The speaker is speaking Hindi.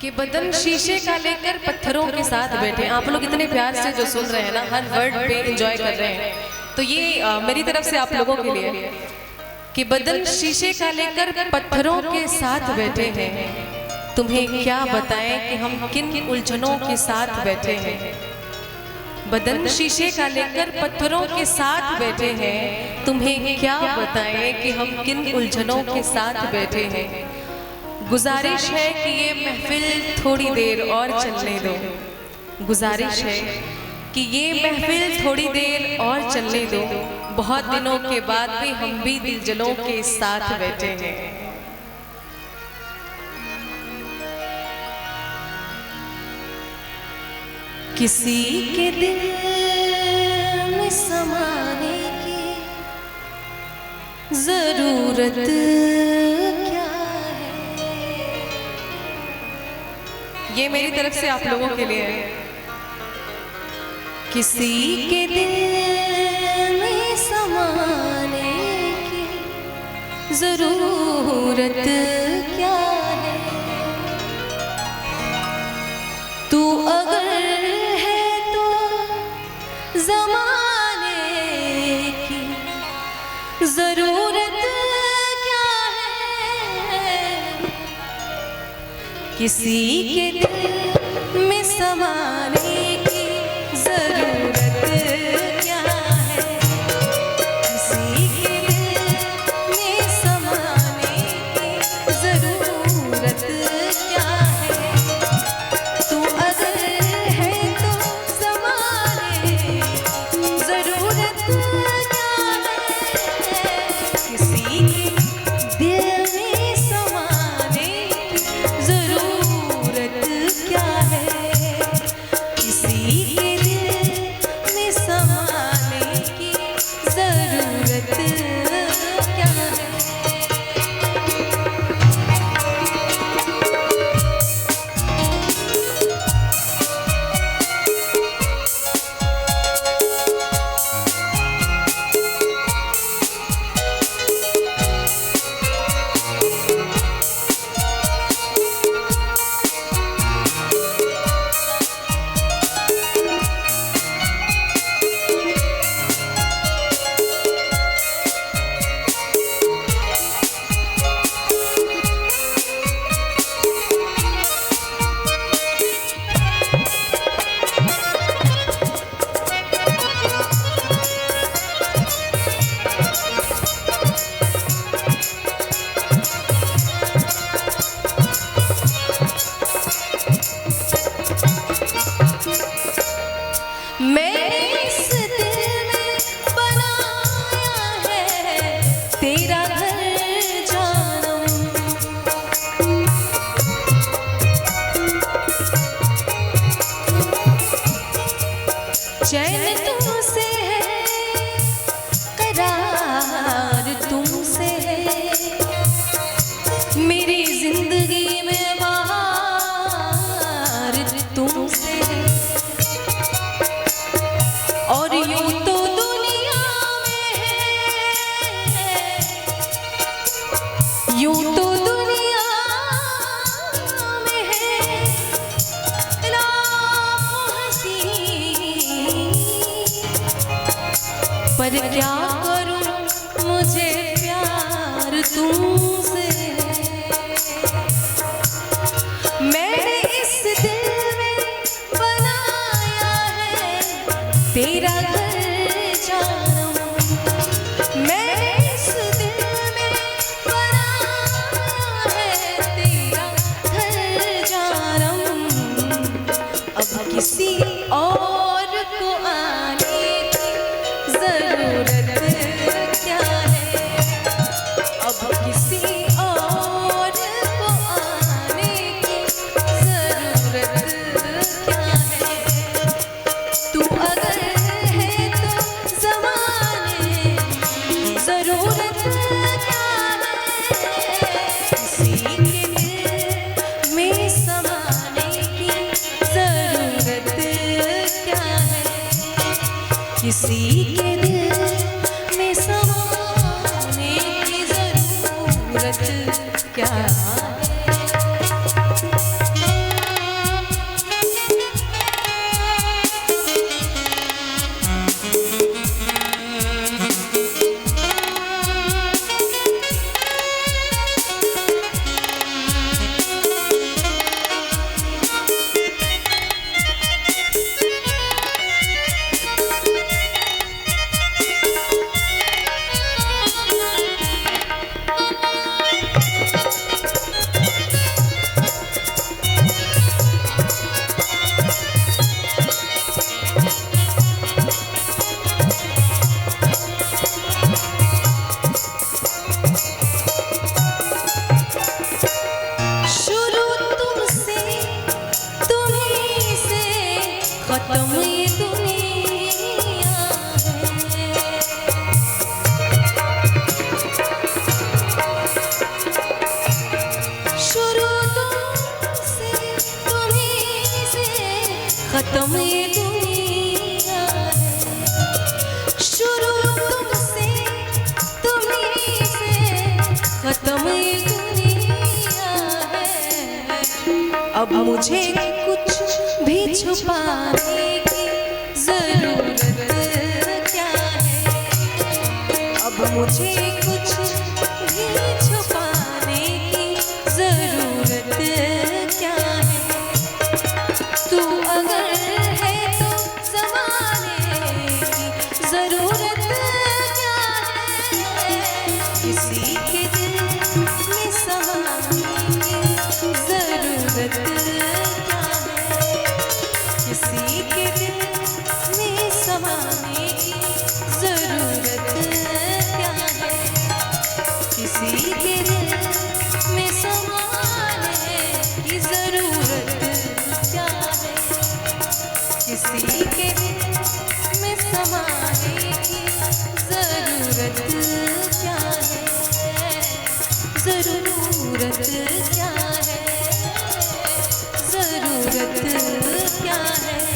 कि बदन शीशे का लेकर पत्थरों के साथ बैठे। आप लोग इतने प्यार से जो सुन रहे हैं ना, हर वर्ड पे एंजॉय कर रहे हैं, तो ये मेरी तरफ से आप लोगों के लिए कि बदन शीशे का लेकर पत्थरों के साथ बैठे हैं। तुम्हें क्या बताएं कि हम किन उलझनों के साथ बैठे हैं। बदन शीशे का लेकर पत्थरों के साथ बैठे हैं। तुम्हें क्या बताएं कि हम किन उलझनों के साथ बैठे हैं। गुजारिश है कि ये महफिल थोड़ी देर और चलने दो। गुजारिश है कि ये महफिल थोड़ी देर और चलने दो। बहुत दिनों के बाद भी हम भी दिलजलों के साथ बैठे हैं। किसी के दिल में समाने की जरूरत क्या है। ये मेरी तरफ से आप लोगों के लिए है। किसी के दिल में समाने की जरूरत क्या है। तू अगर ज़माने की ज़रूरत क्या है। किसी के दिल में समाने की ज़रूरत क्या है। किसी के दिल में समाने की ज़रूरत क्या है। तू अगर है तो ज़माने ज़रूरत क्या है। किसी के दिल में समाने की ज़रूरत क्या है। किसी के दिल में समाने की ज़रूरत क्या है। मैंने इस दिल में बनाया है तेरा घर जानम। चैन तुमसे है, करार तुमसे है। मेरी जिंदगी में बहार तुमसे है। और यूं तो दुनिया में है, यूं तो दुनिया में है लाखों हंसी। पर क्या करूं मुझे प्यार तुमसे है। मैंने इस दिल में बनाया है तेरा घर जानम। मैंने इस दिल में बनाया है तेरा घर जानम। अब किसी और को आने की जरूरत खत्म ये दुनिया है। शुरू तुमसे तुम्हीं से खत्म ये दुनिया है। शुरू तुमसे तुम्हीं से खत्म ये दुनिया है। अब मुझे कुछ भी छुपाने की जरूरत क्या है। अब मुझे कुछ भी छुपाने की जरूरत क्या है। तू अगर है तो ज़माने की जरूरत क्या है। किसी के दिल में समाने की जरूरत क्या है। किसी के दिल में समाने की जरूरत क्या है। किसी के दिल में समाने की जरूरत क्या है। किसी के दिल में समाने की जरूरत क्या है। जरूरत क्या है। जरूरत क्या है।